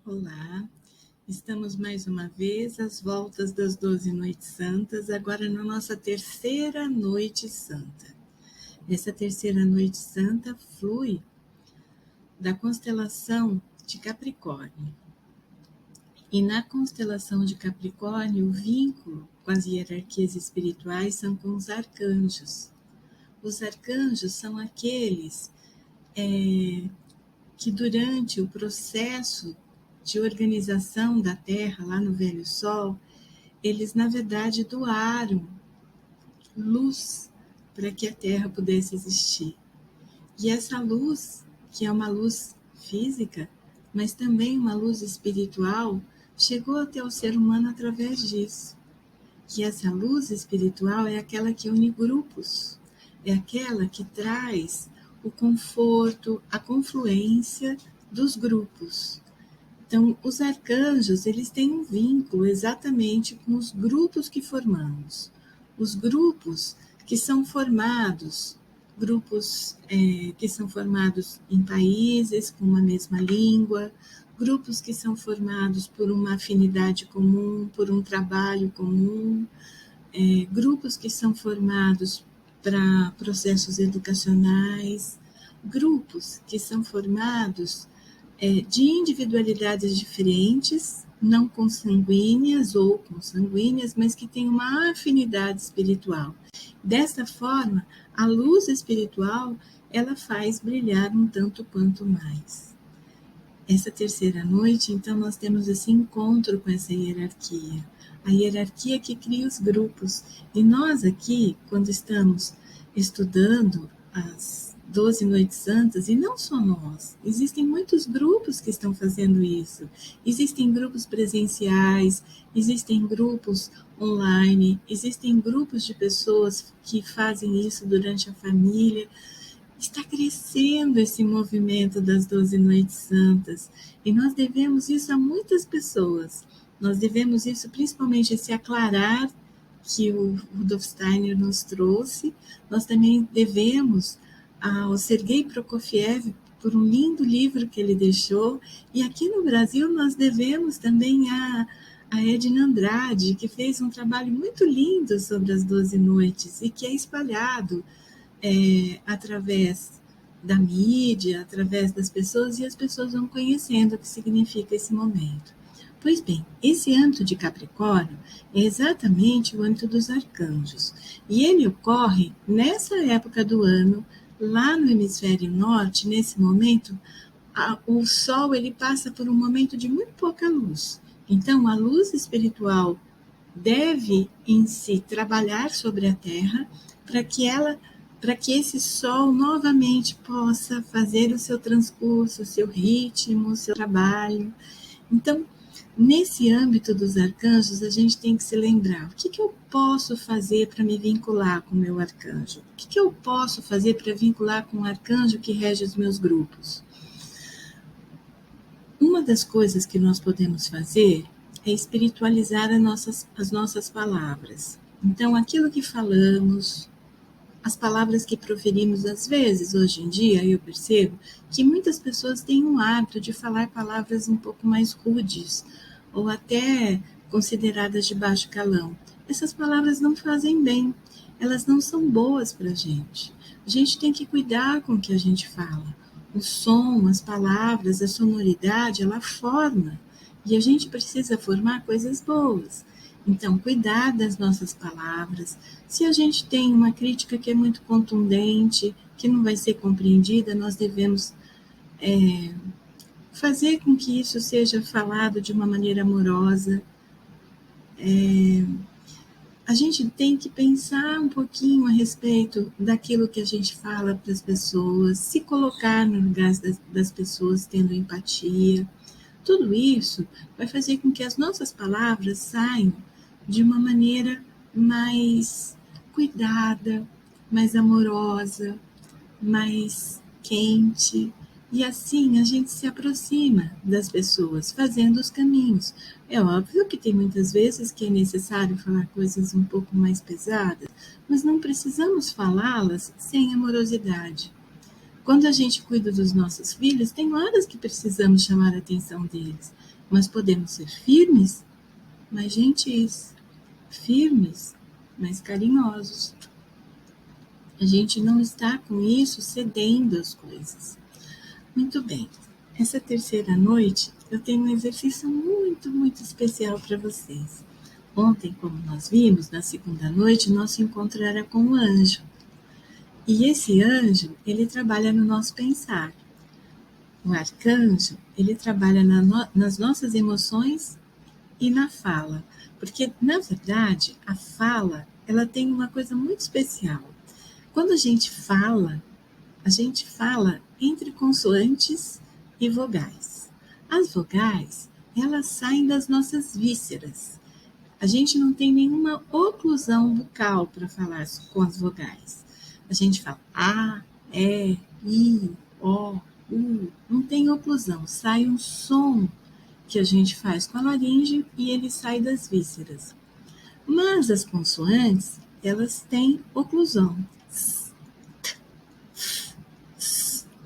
Olá, estamos mais uma vez às voltas das 12 Noites Santas, agora na nossa terceira Noite Santa. Essa terceira Noite Santa flui da constelação de Capricórnio. E na constelação de Capricórnio, o vínculo com as hierarquias espirituais são com os arcanjos. Os arcanjos são aqueles que durante o processo de organização da Terra, lá no Velho Sol, eles, na verdade, doaram luz para que a Terra pudesse existir. E essa luz, que é uma luz física, mas também uma luz espiritual, chegou até o ser humano através disso. E essa luz espiritual é aquela que une grupos, é aquela que traz o conforto, a confluência dos grupos. Então, os arcanjos, eles têm um vínculo exatamente com os grupos que formamos. Os grupos que são formados, grupos que são formados em países com uma mesma língua, grupos que são formados por uma afinidade comum, por um trabalho comum, grupos que são formados para processos educacionais, grupos que são formados de individualidades diferentes, não consanguíneas ou consanguíneas, mas que têm uma afinidade espiritual. Dessa forma, a luz espiritual, ela faz brilhar um tanto quanto mais. Essa terceira noite, então, nós temos esse encontro com essa hierarquia. A hierarquia que cria os grupos. E nós aqui, quando estamos estudando as 12 Noites Santas, e não só nós, existem muitos grupos que estão fazendo isso. Existem grupos presenciais, existem grupos online, existem grupos de pessoas que fazem isso durante a família. Está crescendo esse movimento das 12 Noites Santas, e nós devemos isso a muitas pessoas. Nós devemos isso principalmente esse aclarar que o Rudolf Steiner nos trouxe. Nós também devemos ao Sergei Prokofiev por um lindo livro que ele deixou, e aqui no Brasil nós devemos também a Edna Andrade, que fez um trabalho muito lindo sobre as 12 noites e que é espalhado através da mídia, através das pessoas, e as pessoas vão conhecendo o que significa esse momento. Pois bem, esse âmbito de Capricórnio é exatamente o âmbito dos arcanjos, e ele ocorre nessa época do ano, lá no hemisfério norte, nesse momento, o Sol ele passa por um momento de muito pouca luz. Então, a luz espiritual deve em si trabalhar sobre a Terra para que esse sol novamente possa fazer o seu transcurso, o seu ritmo, o seu trabalho. Então, nesse âmbito dos arcanjos, a gente tem que se lembrar, o que eu posso fazer para me vincular com o meu arcanjo? O que eu posso fazer para vincular com o arcanjo que rege os meus grupos? Uma das coisas que nós podemos fazer é espiritualizar as nossas palavras. Então, aquilo que falamos, as palavras que proferimos, às vezes, hoje em dia, eu percebo que muitas pessoas têm um hábito de falar palavras um pouco mais rudes, ou até consideradas de baixo calão. Essas palavras não fazem bem, elas não são boas para a gente. A gente tem que cuidar com o que a gente fala. O som, as palavras, a sonoridade, ela forma, e a gente precisa formar coisas boas. Então, cuidar das nossas palavras. Se a gente tem uma crítica que é muito contundente, que não vai ser compreendida, nós devemos fazer com que isso seja falado de uma maneira amorosa. A gente tem que pensar um pouquinho a respeito daquilo que a gente fala para as pessoas, se colocar no lugar das pessoas, tendo empatia. Tudo isso vai fazer com que as nossas palavras saiam de uma maneira mais cuidada, mais amorosa, mais quente. E assim a gente se aproxima das pessoas, fazendo os caminhos. É óbvio que tem muitas vezes que é necessário falar coisas um pouco mais pesadas, mas não precisamos falá-las sem amorosidade. Quando a gente cuida dos nossos filhos, tem horas que precisamos chamar a atenção deles. mas podemos ser firmes, mas gentis, firmes, mas carinhosos. A gente não está com isso cedendo as coisas. Muito bem. Essa terceira noite, eu tenho um exercício muito, muito especial para vocês. Ontem, como nós vimos, na segunda noite, nosso encontro era com o anjo. E esse anjo, ele trabalha no nosso pensar. O arcanjo, ele trabalha nas nossas emoções e na fala. Porque, na verdade, a fala, ela tem uma coisa muito especial. Quando a gente fala entre consoantes e vogais. As vogais, elas saem das nossas vísceras. A gente não tem nenhuma oclusão bucal para falar com as vogais. A gente fala A, E, I, O, U. Não tem oclusão, sai um som que a gente faz com a laringe e ele sai das vísceras. Mas as consoantes, elas têm oclusão.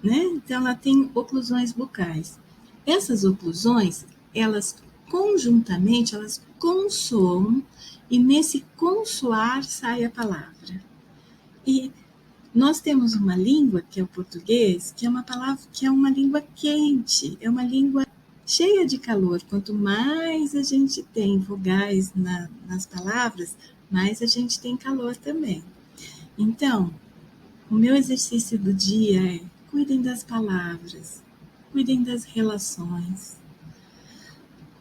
Né? Então, ela tem oclusões bucais. Essas oclusões, elas conjuntamente, elas consoam e nesse consoar sai a palavra. E nós temos uma língua, que é o português, que é uma palavra, que é uma língua quente, é uma língua cheia de calor. Quanto mais a gente tem vogais nas palavras, mais a gente tem calor também. Então, o meu exercício do dia é: cuidem das palavras, cuidem das relações,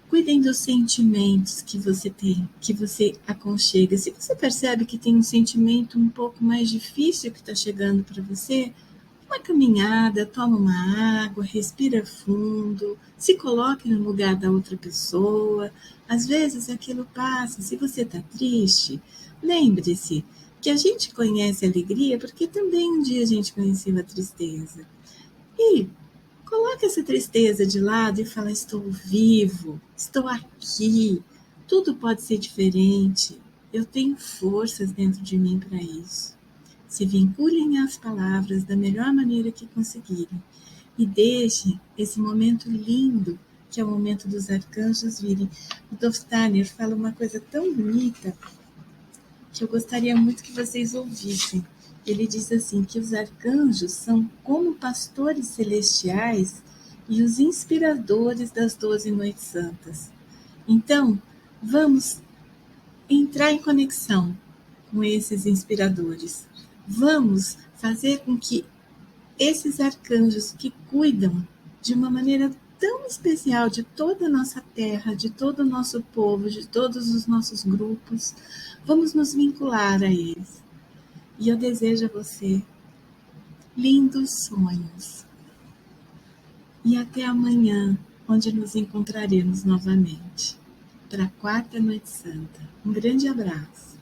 cuidem dos sentimentos que você tem, que você aconchega. Se você percebe que tem um sentimento um pouco mais difícil que está chegando para você, uma caminhada, toma uma água, respira fundo, se coloque no lugar da outra pessoa. Às vezes aquilo passa. Se você está triste, lembre-se que a gente conhece a alegria porque também um dia a gente conheceu a tristeza. E coloque essa tristeza de lado e fala: estou vivo, estou aqui, tudo pode ser diferente, eu tenho forças dentro de mim para isso. Se vinculem às palavras da melhor maneira que conseguirem e deixem esse momento lindo, que é o momento dos arcanjos virem. O Dolf Steiner fala uma coisa tão bonita que eu gostaria muito que vocês ouvissem. Ele diz assim, que os arcanjos são como pastores celestiais e os inspiradores das 12 noites santas. Então, vamos entrar em conexão com esses inspiradores. Vamos fazer com que esses arcanjos que cuidam de uma maneira tão especial de toda a nossa terra, de todo o nosso povo, de todos os nossos grupos, vamos nos vincular a eles. E eu desejo a você lindos sonhos. E até amanhã, onde nos encontraremos novamente, para a quarta noite santa. Um grande abraço.